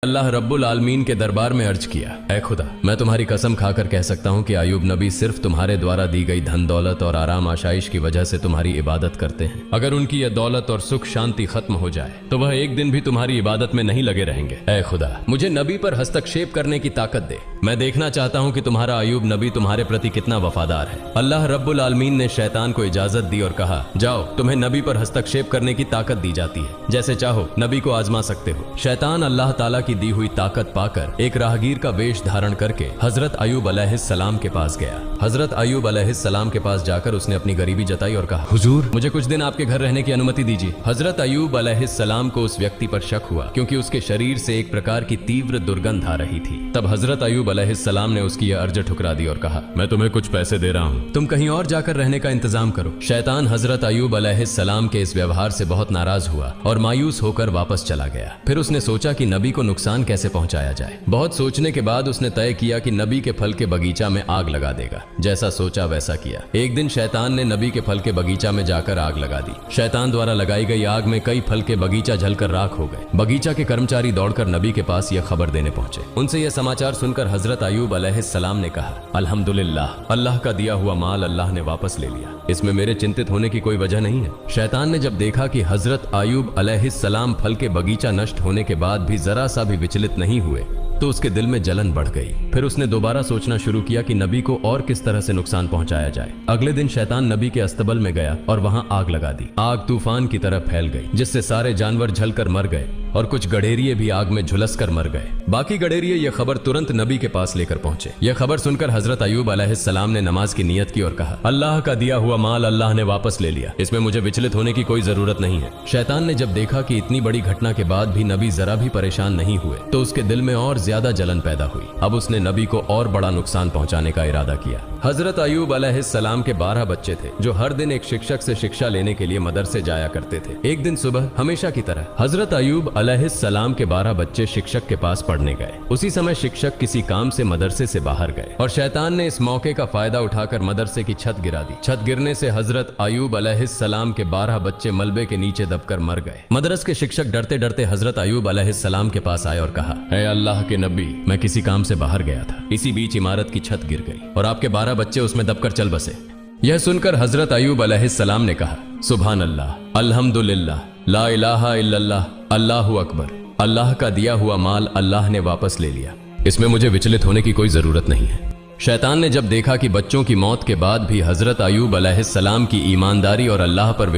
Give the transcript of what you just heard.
अल्लाह रब्बुल आलमीन के दरबार में अर्ज किया, ऐ खुदा, मैं तुम्हारी कसम खाकर कह सकता हूँ कि अय्यूब नबी सिर्फ तुम्हारे द्वारा दी गई धन दौलत और आराम आशाइश की वजह से तुम्हारी इबादत करते हैं। अगर उनकी यह दौलत और सुख शांति खत्म हो जाए तो वह एक दिन भी तुम्हारी इबादत में नहीं लगे रहेंगे। ऐ खुदा, मुझे नबी पर हस्तक्षेप करने की ताकत दे। मैं देखना चाहता हूँ कि तुम्हारा अय्यूब नबी तुम्हारे प्रति कितना वफादार है। अल्लाह रब्बुल आलमीन ने शैतान को इजाजत दी और कहा, जाओ, तुम्हें नबी पर हस्तक्षेप करने की ताकत दी जाती है, जैसे चाहो नबी को आजमा सकते हो। शैतान अल्लाह ताला की दी हुई ताकत पाकर एक राहगीर का वेश धारण करके हजरत अय्यूब अलैहिस्सलाम के पास गया। हजरत अय्यूब अलैहिस्सलाम के पास जाकर उसने अपनी गरीबी जताई और कहा, हुजूर, मुझे कुछ दिन आपके घर रहने की अनुमति दीजिए। हजरत अय्यूब अलैहिस्सलाम को उस व्यक्ति पर शक हुआ क्योंकि उसके शरीर से एक प्रकार की तीव्र दुर्गंध आ रही थी। तब हजरत अय्यूब अलैहिस्सलाम ने उसकी यह अर्ज ठुकरा दी और कहा, मैं तुम्हें कुछ पैसे दे रहा हूँ, तुम कहीं और जाकर रहने का इंतजाम करो। शैतान हजरत अय्यूब अलैहिस्सलाम के इस व्यवहार से बहुत नाराज हुआ और मायूस होकर वापस चला गया। फिर उसने सोचा कि नबी को नुकसान कैसे पहुंचाया जाए। बहुत सोचने के बाद उसने तय किया कि नबी के फल के बगीचा में आग लगा देगा। जैसा सोचा वैसा किया। एक दिन शैतान ने नबी के फल के बगीचा में जाकर आग लगा दी। शैतान द्वारा लगाई गई आग में कई फल के बगीचा जलकर राख हो गए। बगीचा के कर्मचारी दौड़कर नबी के पास यह खबर देने पहुंचे। उनसे यह समाचार सुनकर हजरत अय्यूब अलैहिस्सलाम ने कहा, अल्हम्दुलिल्लाह, अल्लाह का दिया हुआ माल अल्लाह ने वापस ले लिया, इसमें मेरे चिंतित होने की कोई वजह नहीं है। शैतान ने जब देखा कि हजरत अय्यूब अलैहिस्सलाम फल के बगीचा नष्ट होने के बाद भी जरा सा भी विचलित नहीं हुए तो उसके दिल में जलन बढ़ गई। फिर उसने दोबारा सोचना शुरू किया कि नबी को और किस तरह से नुकसान पहुंचाया जाए। अगले दिन शैतान नबी के अस्तबल में गया और वहां आग लगा दी। आग तूफान की तरह फैल गई जिससे सारे जानवर जलकर मर गए और कुछ गडेरिये भी आग में झुलसकर मर गए। बाकी गडेरिये यह खबर तुरंत नबी के पास लेकर पहुंचे। यह खबर सुनकर हजरत अय्यूब अलैहिस्सलाम ने नमाज की नियत की और कहा, अल्लाह का दिया हुआ माल अल्लाह ने वापस ले लिया, इसमें मुझे विचलित होने की कोई जरूरत नहीं है। शैतान ने जब देखा कि इतनी बड़ी घटना के बाद भी नबी जरा भी परेशान नहीं हुए तो उसके दिल में और ज्यादा जलन पैदा हुई। अब उसने नबी को और बड़ा नुकसान पहुंचाने का इरादा किया। हजरत अय्यूब अलैहिस्सलाम के 12 बच्चे थे जो हर दिन एक शिक्षक से शिक्षा लेने के लिए मदरसे जाया करते थे। एक दिन सुबह हमेशा की तरह हजरत अय्यूब अलैहिस्सलाम के 12 बच्चे शिक्षक के पास पढ़ने गए। उसी समय शिक्षक किसी काम से मदरसे से बाहर गए और शैतान ने इस मौके का फायदा उठाकर मदरसे की छत गिरा दी। छत गिरने से हजरत अय्यूब अलैहिस्सलाम के 12 बच्चे मलबे के नीचे दबकर मर गए। मदरस के शिक्षक डरते डरते हजरत अय्यूब अलैहिस्सलाम के पास आए और कहा, ऐ अल्लाह के नबी, मैं किसी काम से बाहर गया था, इसी बीच इमारत की छत गिर गई और आपके 12 बच्चे उसमें दबकर चल बसे। यह सुनकर हजरत अय्यूब अलैहिस्सलाम ने कहा, सुभान अल्लाह, अल्हम्दुलिल्लाह, ला इलाहा इल्लल्लाह, अल्लाहु अकबर, अल्लाह का दिया हुआ माल अल्लाह ने वापस ले लिया, इसमें मुझे विचलित होने की कोई जरूरत नहीं है। शैतान ने जब देखा कि बच्चों की मौत के बाद भी हजरत अय्यूब अलैहिस्सलाम की ईमानदारी और अल्लाह पर